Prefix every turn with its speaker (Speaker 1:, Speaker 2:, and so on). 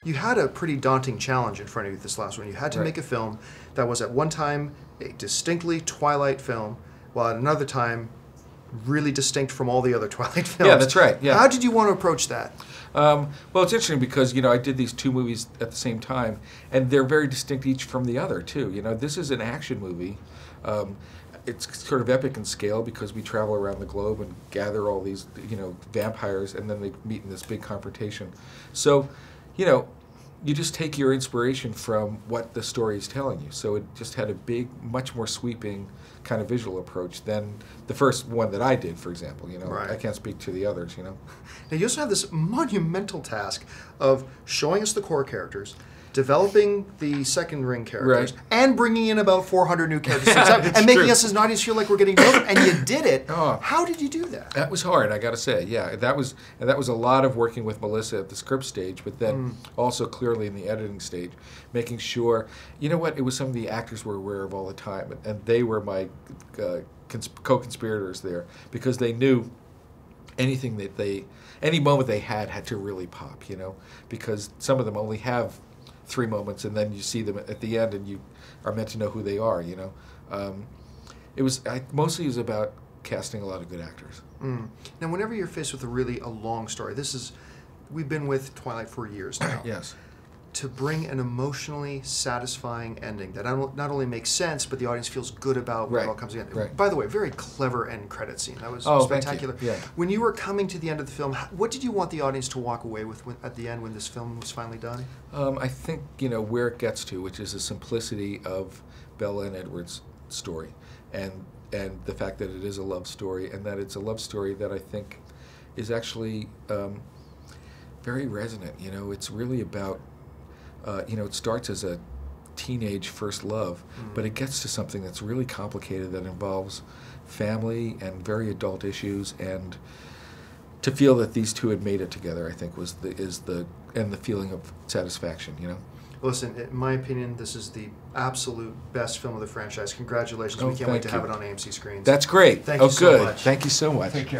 Speaker 1: You had a pretty daunting challenge in front of you this last one. You had to make a film that was at one time a distinctly Twilight film, while at another time really distinct from all the other Twilight films.
Speaker 2: Yeah, that's right. Yeah.
Speaker 1: How did you want to approach that?
Speaker 2: Well, it's interesting because, you know, I did these two movies at the same time, and they're very distinct each from the other, too. You know, this is an action movie. It's sort of epic in scale because we travel around the globe and gather all these, you know, vampires, and then they meet in this big confrontation. So, you know, you just take your inspiration from what the story is telling you. So it just had a big, much more sweeping kind of visual approach than the first one that I did, for example. You know,
Speaker 1: Right.
Speaker 2: I can't speak to the others, you know.
Speaker 1: Now, you also have this monumental task of showing us the core characters, developing the second ring characters, and bringing in about 400 new characters and making us as an audience feel like we're getting to know them. And you did it.
Speaker 2: Oh.
Speaker 1: How did you do that?
Speaker 2: That was hard, I got to say. Yeah, that was a lot of working with Melissa at the script stage, but then also clearly in the editing stage, making sure, you know what, it was something the actors were aware of all the time, and they were my co-conspirators there because they knew anything that any moment they had to really pop, you know, because some of them only have 3 moments, and then you see them at the end, and you are meant to know who they are. You know, mostly it was about casting a lot of good actors.
Speaker 1: Now, whenever you're faced with a long story, we've been with Twilight for years now.
Speaker 2: Yes.
Speaker 1: To bring an emotionally satisfying ending that not only makes sense, but the audience feels good about when it all comes in.
Speaker 2: Right.
Speaker 1: By the way, very clever end credit scene. That was spectacular.
Speaker 2: Thank you. Yeah.
Speaker 1: When you were coming to the end of the film, what did you want the audience to walk away with at the end when this film was finally done?
Speaker 2: I think, you know, where it gets to, which is the simplicity of Bella and Edward's story, and the fact that it is a love story, and that it's a love story that I think is actually very resonant. You know, it's really about you know, it starts as a teenage first love, but it gets to something that's really complicated that involves family and very adult issues, and to feel that these two had made it together, I think, is the feeling of satisfaction, you know.
Speaker 1: Listen, in my opinion, this is the absolute best film of the franchise. Congratulations. We can't wait to have it on AMC screens.
Speaker 2: That's great.
Speaker 1: Thank you so
Speaker 2: good.
Speaker 1: much.
Speaker 2: Thank you so much.
Speaker 1: Take care.